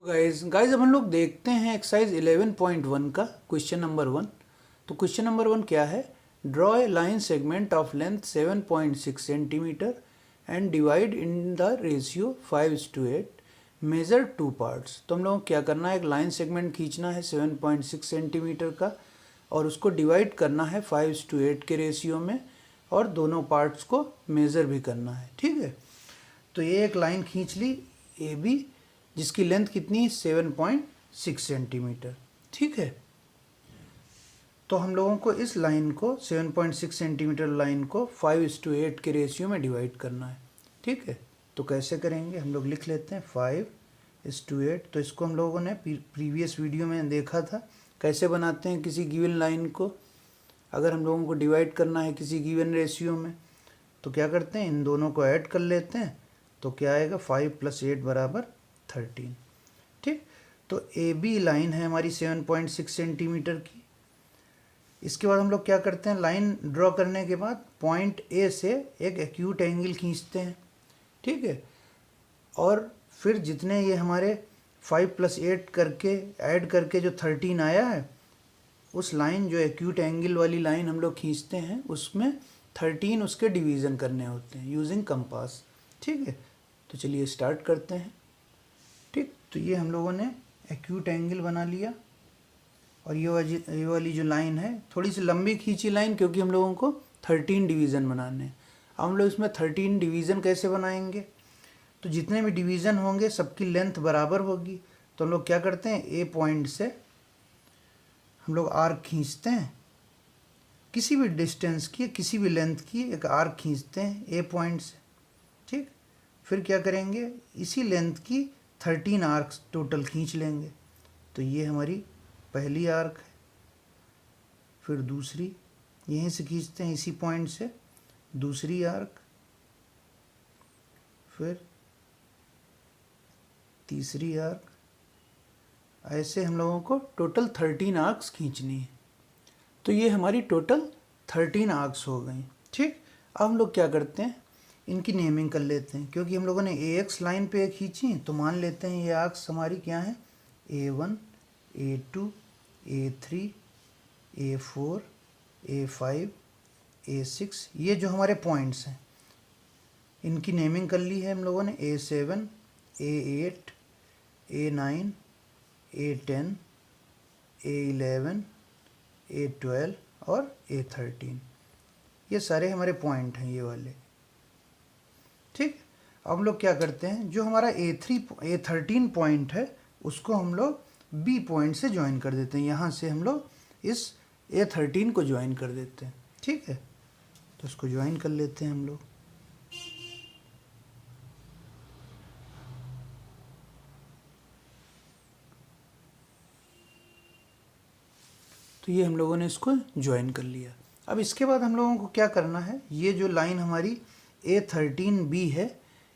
Guys अब हम लोग देखते हैं एक्सरसाइज 11.1 का क्वेश्चन नंबर 1। तो क्वेश्चन नंबर 1 क्या है? Draw a line segment of length 7.6 centimetre and divide in the ratio 5:8, measure two parts. तो हम लोगों को क्या करना है, एक लाइन सेगमेंट खींचना है 7.6 सेंटीमीटर का और उसको डिवाइड करना है 5:8 के रेशियो में और दोनों पार्ट्स को मेज़र भी करना है। ठीक है, तो ये एक लाइन खींच ली ए बी जिसकी लेंथ कितनी, 7.6 सेंटीमीटर। ठीक है, तो हम लोगों को इस लाइन को 7.6 सेंटीमीटर लाइन को 5:8 के रेशियो में डिवाइड करना है। ठीक है, तो कैसे करेंगे, हम लोग लिख लेते हैं 5:8। तो इसको हम लोगों ने प्रीवियस वीडियो में देखा था कैसे बनाते हैं किसी गिवन लाइन को। अगर हम लोगों को डिवाइड करना है किसी गिवन रेशियो में तो क्या करते हैं, इन दोनों को ऐड कर लेते हैं। तो क्या आएगा, 5 + 8 = 13। ठीक, तो ए बी लाइन है हमारी 7.6 सेंटीमीटर की। इसके बाद हम लोग क्या करते हैं, लाइन ड्रॉ करने के बाद पॉइंट ए से एक एक्यूट एंगल खींचते हैं। ठीक है, और फिर जितने ये हमारे 5 + 8 करके ऐड करके जो 13 आया है, उस लाइन जो एक्यूट एंगल वाली लाइन हम लोग खींचते हैं उसमें 13 उसके डिवीज़न करने होते हैं यूजिंग कंपास। ठीक है, तो चलिए स्टार्ट करते हैं। ठीक, तो ये हम लोगों ने एक्यूट एंगल बना लिया और ये वाली जो लाइन है थोड़ी सी लंबी खींची लाइन, क्योंकि हम लोगों को 13 डिवीज़न बनाने हैं। अब हम लोग इसमें 13 डिवीज़न कैसे बनाएंगे, तो जितने भी डिवीज़न होंगे सबकी लेंथ बराबर होगी। तो हम लोग क्या करते हैं, ए पॉइंट से हम लोग आर्क खींचते हैं, किसी भी डिस्टेंस की किसी भी लेंथ की एक आर्क खींचते हैं ए पॉइंट से। ठीक, फिर क्या करेंगे, इसी लेंथ की 13 आर्क्स टोटल खींच लेंगे। तो ये हमारी पहली आर्क है, फिर दूसरी यहीं से खींचते हैं इसी पॉइंट से, दूसरी आर्क, फिर तीसरी आर्क। ऐसे हम लोगों को टोटल 13 आर्क्स खींचनी है। तो ये हमारी टोटल 13 आर्क्स हो गई। ठीक, अब हम लोग क्या करते हैं, इनकी नेमिंग कर लेते हैं। क्योंकि हम लोगों ने AX लाइन पे खींची तो मान लेते हैं ये आर्क्स हमारी क्या है, A1, A2, A3, A4, A5, A6। ये जो हमारे पॉइंट्स हैं इनकी नेमिंग कर ली है हम लोगों ने, A7, A8, A9, A10, A11, A12 और A13। ये सारे हमारे पॉइंट हैं ये वाले। ठीक, अब हम लोग क्या करते हैं, जो हमारा A13 पॉइंट है उसको हम लोग B पॉइंट से ज्वाइन कर देते हैं। यहाँ से हम लोग इस A13 को ज्वाइन कर देते हैं। ठीक है, तो इसको ज्वाइन कर लेते हैं हम लोग। तो ये हम लोगों ने इसको ज्वाइन कर लिया। अब इसके बाद हम लोगों को क्या करना है, ये जो लाइन हमारी A13B है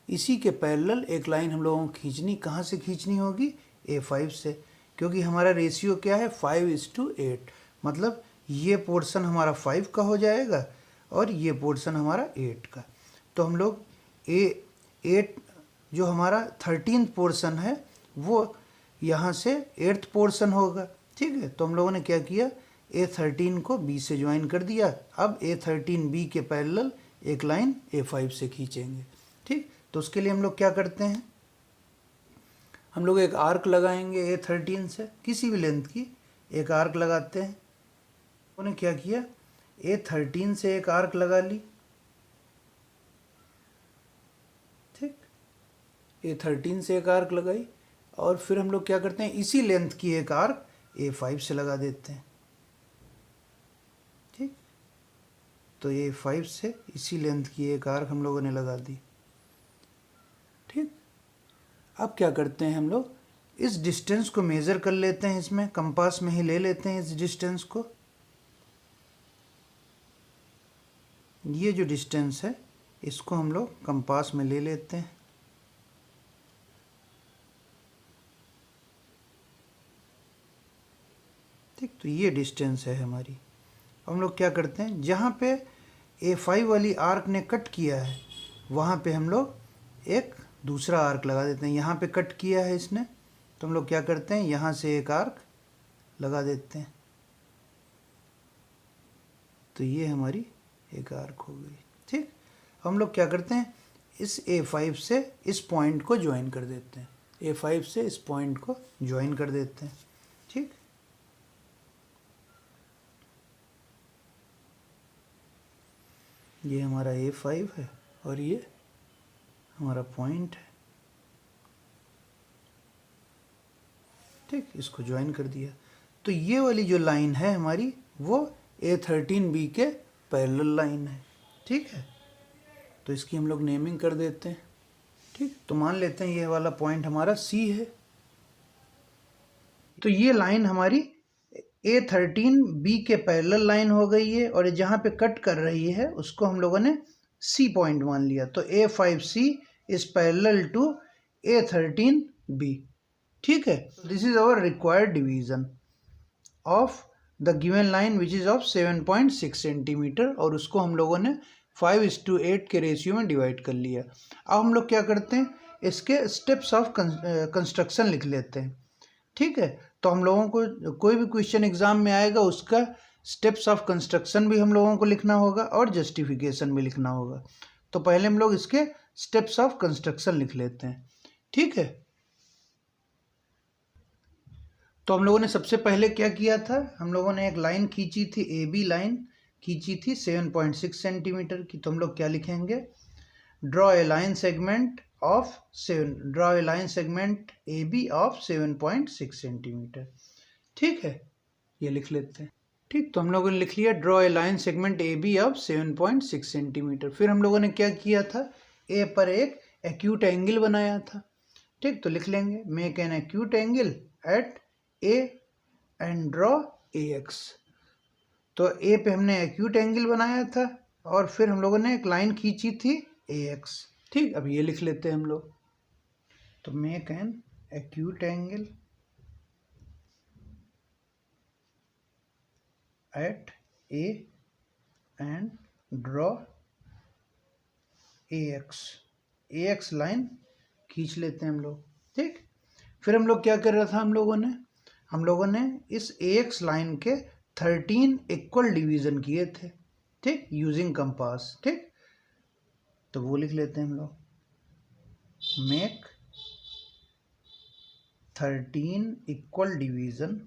इसी के पैरेलल एक लाइन हम लोगों को खींचनी। कहाँ से खींचनी होगी, A5 से, क्योंकि हमारा रेशियो क्या है, 5:8। मतलब ये पोर्शन हमारा 5 का हो जाएगा और ये पोर्शन हमारा 8 का। तो हम लोग A8 जो हमारा 13th पोर्शन है वो यहाँ से 8th पोर्शन होगा। ठीक है, तो हम लोगों ने क्या किया, A13 को B से ज्वाइन कर दिया। अब A13B के पैरेलल एक लाइन A5 से खींचेंगे। ठीक, तो उसके लिए हम लोग क्या करते हैं, हम लोग एक आर्क लगाएंगे A13 से, किसी भी लेंथ की एक आर्क लगाते हैं। उन्होंने क्या किया, A13 से एक आर्क लगा ली। ठीक, A13 से एक आर्क लगाई और फिर हम लोग क्या करते हैं, इसी लेंथ की एक आर्क A5 से लगा देते हैं। ठीक, तो A5 से इसी लेंथ की एक आर्क हम लोगों ने लगा दी। ठीक, अब क्या करते हैं, हम लोग इस डिस्टेंस को मेज़र कर लेते हैं, इसमें कंपास में ही ले लेते हैं इस डिस्टेंस को। ये जो डिस्टेंस है इसको हम लोग कंपास में ले लेते हैं। ठीक, तो ये डिस्टेंस है हमारी। हम लोग क्या करते हैं, जहाँ पे A5 वाली आर्क ने कट किया है वहाँ पे हम लोग एक दूसरा आर्क लगा देते हैं। यहाँ पे कट किया है इसने तो हम लोग क्या करते हैं, यहाँ से एक आर्क लगा देते हैं, तो ये हमारी एक आर्क हो गई। ठीक, हम लोग क्या करते हैं, इस A5 से इस पॉइंट को ज्वाइन कर देते हैं, A5 से इस पॉइंट को ज्वाइन कर देते हैं। ठीक, ये हमारा A5 है और ये हमारा पॉइंट है। ठीक, इसको ज्वाइन कर दिया, तो ये वाली जो लाइन है हमारी वो A13B के पैरेलल लाइन है। ठीक है, तो इसकी हम लोग नेमिंग कर देते हैं। ठीक, तो मान लेते हैं ये वाला पॉइंट हमारा C है। तो ये लाइन हमारी A13B के पैरेलल लाइन हो गई है, और जहाँ पे कट कर रही है उसको हम लोगों ने C पॉइंट मान लिया। तो A5C is parallel to A13B। ठीक है, this is our required division of the given line which is of 7.6 centimetre, और उसको हम लोगों ने 5:8 के रेशियो में डिवाइड कर लिया। अब हम लोग क्या करते हैं, इसके स्टेप्स ऑफ कंस्ट्रक्शन लिख लेते हैं। ठीक है, तो हम लोगों को कोई भी क्वेश्चन एग्जाम में आएगा उसका स्टेप्स ऑफ कंस्ट्रक्शन भी हम लोगों को लिखना होगा और जस्टिफिकेशन भी लिखना होगा। तो पहले हम लोग इसके स्टेप्स ऑफ कंस्ट्रक्शन लिख लेते हैं। ठीक है, तो हम लोगों ने सबसे पहले क्या किया था, हम लोगों ने एक लाइन खींची थी, AB लाइन खींची थी 7.6 सेंटीमीटर की। तो हम लोग क्या लिखेंगे, draw a line segment of 7, draw a line segment AB of 7.6 centimetre. ठीक है, ये लिख लेते हैं। ठीक, तो हम लोगों ने लिख लिया draw a line segment AB of 7.6 centimetre. फिर हम लोगों ने क्या किया था, ए पर एक एक्यूट एंगल बनाया था। ठीक, तो लिख लेंगे make an acute angle at A and draw AX। तो ए पे हमने एक्यूट एंगल बनाया था और फिर हम लोगों ने एक लाइन खींची थी AX। ठीक, अब ये लिख लेते हैं हम लोग, तो make an acute angle at A and draw AX line खींच लेते हैं हम लोग। ठीक, फिर हम लोग क्या कर रहा था, हम लोगों ने इस AX लाइन के 13 इक्वल डिवीजन किए थे। ठीक, यूजिंग कंपास। ठीक, तो वो लिख लेते हैं हम लोग, make 13 equal division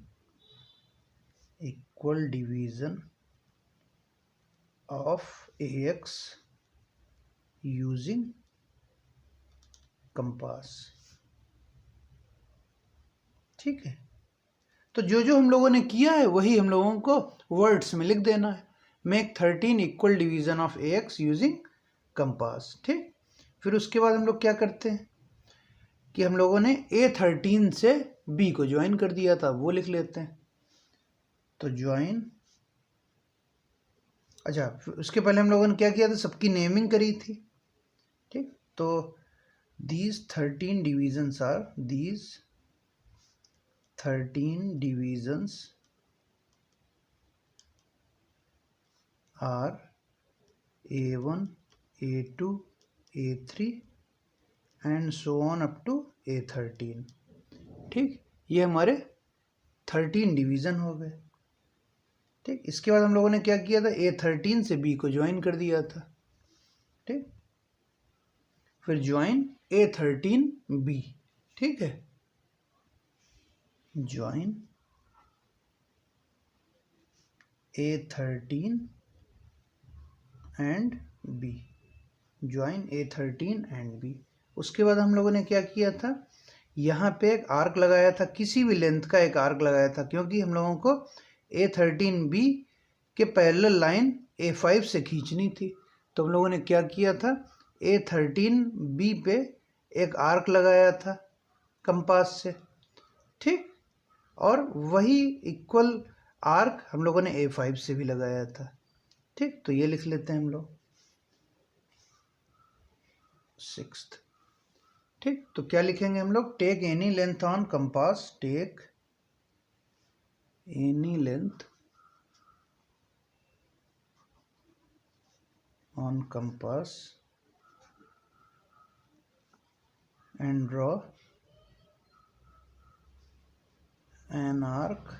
of AX using compass. ठीक है, तो जो हम लोगों ने किया है वही हम लोगों को वर्ड्स में लिख देना है, make 13 equal division of AX using compass. ठीक, फिर उसके बाद हम लोग क्या करते हैं कि हम लोगों ने A13 से B को ज्वाइन कर दिया था, वो लिख लेते हैं। तो ज्वाइन, अच्छा उसके पहले हम लोगों ने क्या किया था, सबकी नेमिंग करी थी। ठीक, तो these 13 divisions are A1, A2, A3 and so on up to A13। ठीक, ये हमारे 13 डिवीज़न हो गए। ठीक, इसके बाद हम लोगों ने क्या किया था, A13 से B को ज्वाइन कर दिया था। ठीक, फिर ज्वाइन A13B। ठीक है, join A13 and B, join A13 and B। उसके बाद हम लोगों ने क्या किया था, यहाँ पे एक आर्क लगाया था, किसी भी लेंथ का एक आर्क लगाया था, क्योंकि हम लोगों को A13B के पैरेलल लाइन A5 से खींचनी थी। तो हम लोगों ने क्या किया था, A13B पे एक आर्क लगाया था कंपास से। ठीक, और वही इक्वल आर्क हम लोगों ने A5 से भी लगाया था। ठीक, तो ये लिख लेते हैं हम लोग 6th। ठीक, तो क्या लिखेंगे हम लोग, take any length on compass, take any length on compass and draw an arc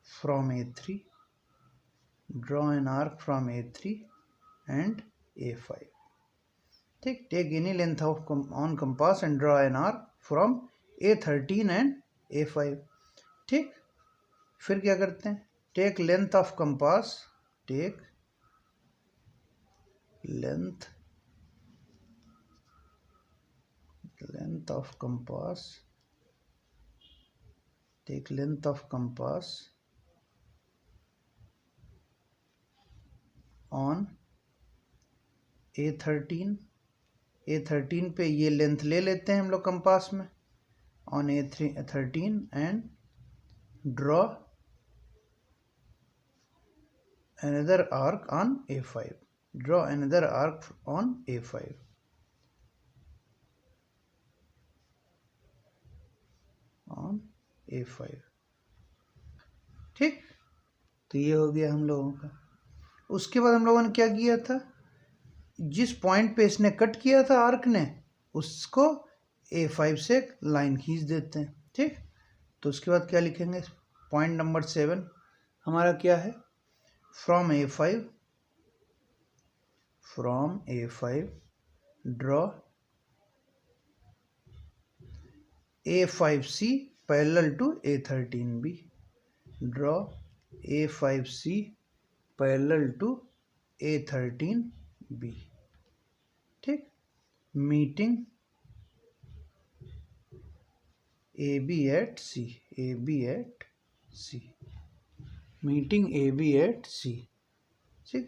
from A3, draw an arc from A3 and A5. ठीक, take any length of on compass and draw an arc from A13 and A5. ठीक, फिर क्या करते हैं, take length of compass, take length of compass, take length of compass on A13, A13 पे ये length ले लेते हैं हम लोग कंपास में, on A13 and draw another arc on A5, draw another arc on A5. on A5. ठीक, तो ये हो गया हम लोगों का। उसके बाद हम लोगों ने क्या किया था, जिस पॉइंट पे इसने कट किया था आर्क ने, उसको A5 से एक लाइन खींच देते हैं। ठीक, तो उसके बाद क्या लिखेंगे, पॉइंट नंबर 7 हमारा क्या है, from A5 draw A5C parallel to A13B, draw A5C parallel to A13B. ठीक, meeting AB at C, meeting AB at C. ठीक,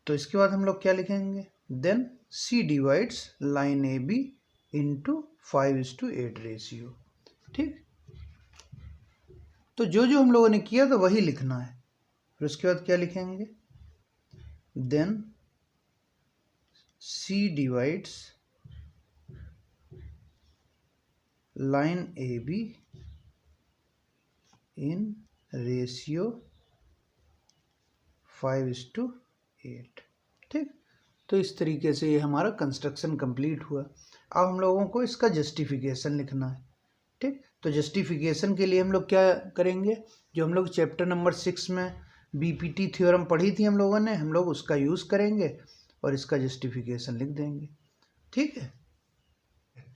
तो इसके बाद हम लोग क्या लिखेंगे, then C divides line AB into 5:8 ratio. ठीक, तो जो हम लोगों ने किया था वही लिखना है। फिर उसके बाद क्या लिखेंगे, then C divides line AB in ratio 5:8। ठीक, तो इस तरीके से ये हमारा कंस्ट्रक्शन कंप्लीट हुआ। अब हम लोगों को इसका जस्टिफिकेशन लिखना है। ठीक, तो जस्टिफिकेशन के लिए हम लोग क्या करेंगे, जो हम लोग चैप्टर नंबर 6 में बीपीटी थ्योरम पढ़ी थी हम लोगों ने, हम लोग उसका यूज़ करेंगे और इसका जस्टिफिकेशन लिख देंगे। ठीक है,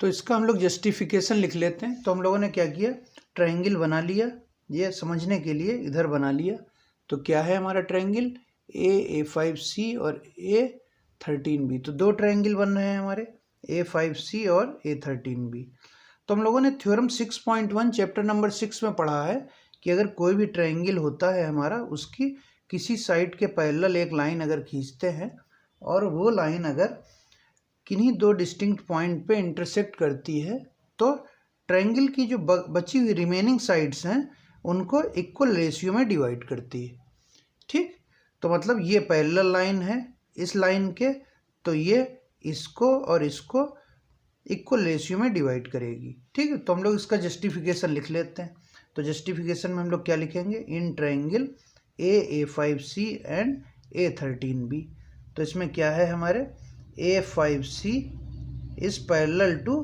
तो इसका हम लोग जस्टिफिकेशन लिख लेते हैं। तो हम लोगों ने क्या किया, ट्रायंगल बना लिया, ये समझने के लिए इधर बना लिया। तो क्या है हमारा ट्रायंगल, A5C और A13B। तो दो ट्रायंगल बन रहे हैं हमारे, A5C और A13B। तो हम लोगों ने थ्योरम 6.1 चैप्टर नंबर 6 में पढ़ा है कि अगर कोई भी ट्रायंगल होता है हमारा, उसकी किसी साइड के पैरेलल एक लाइन अगर खींचते हैं और वो लाइन अगर किन्हीं दो डिस्टिंक्ट पॉइंट पे इंटरसेक्ट करती है, तो ट्रायंगल की जो बची हुई रिमेनिंग साइड्स हैं उनको इक्वल रेशियो में डिवाइड करती है। ठीक, तो मतलब ये पैरेलल लाइन है इस लाइन के, तो ये इसको और इसको इक्वल रेशियो में डिवाइड करेगी। ठीक है, तो हम लोग इसका जस्टिफिकेशन लिख लेते हैं। तो जस्टिफिकेशन में हम लोग क्या लिखेंगे, in triangle A5C and A13B। तो इसमें क्या है हमारे, A5C is parallel to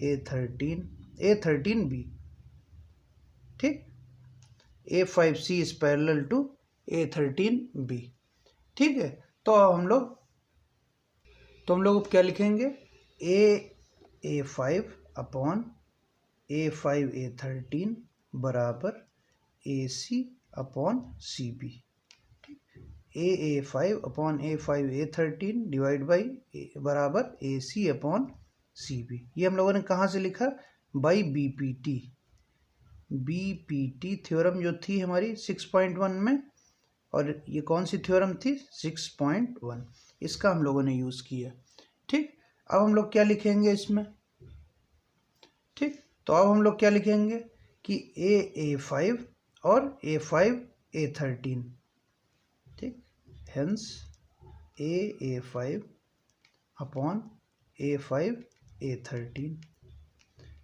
A13B। ठीक, A5C is parallel to A13B। ठीक है, तो हम लोग अब क्या लिखेंगे, A5 अपॉन A5 A13 बराबर AC upon CB। A5 upon A5 A13 divide by बराबर AC अपॉन CB। ये हम लोगों ने कहाँ से लिखा, बाई बीपीटी थ्योरम जो थी हमारी 6.1 में, और ये कौन सी थ्योरम थी, 6.1, इसका हम लोगों ने यूज़ किया। ठीक, अब हम लोग क्या लिखेंगे इसमें। ठीक, तो अब हम लोग क्या लिखेंगे कि A5 और A5 A13। ठीक, hence A5 upon A5 A13,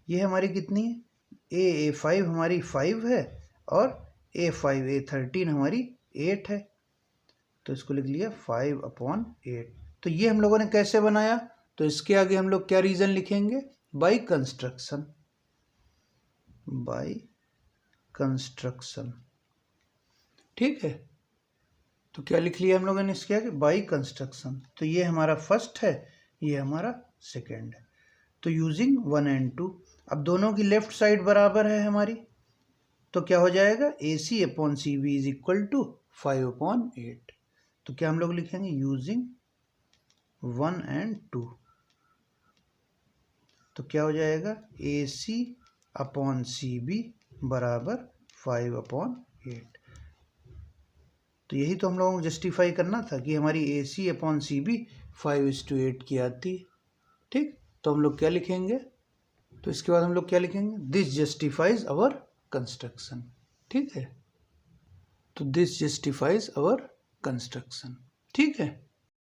ये हमारी कितनी है, A5 हमारी 5 है और A5 A13 हमारी 8 है। तो इसको लिख लिया 5/8। तो ये हम लोगों ने कैसे बनाया, तो इसके आगे हम लोग क्या रीज़न लिखेंगे, बाई कंस्ट्रक्शन। By construction. ठीक है, तो क्या लिख लिया हम लोगों ने इसके आगे, बाय कंस्ट्रक्शन। तो ये हमारा फर्स्ट है, ये हमारा सेकेंड है। तो यूजिंग 1 and 2, अब दोनों की लेफ्ट साइड बराबर है हमारी, तो क्या हो जाएगा, AC upon CB is equal to 5/8। तो क्या हम लोग लिखेंगे, यूजिंग 1 and 2, तो क्या हो जाएगा, AC अपॉन CB बराबर 5/8। तो यही तो हम लोगों को जस्टिफाई करना था कि हमारी AC अपॉन CB 5:8 की आती है। ठीक, तो हम लोग क्या लिखेंगे, तो इसके बाद हम लोग क्या लिखेंगे, दिस जस्टिफाइज अवर कंस्ट्रक्शन। ठीक है, तो दिस जस्टिफाइज अवर कंस्ट्रक्शन। ठीक है।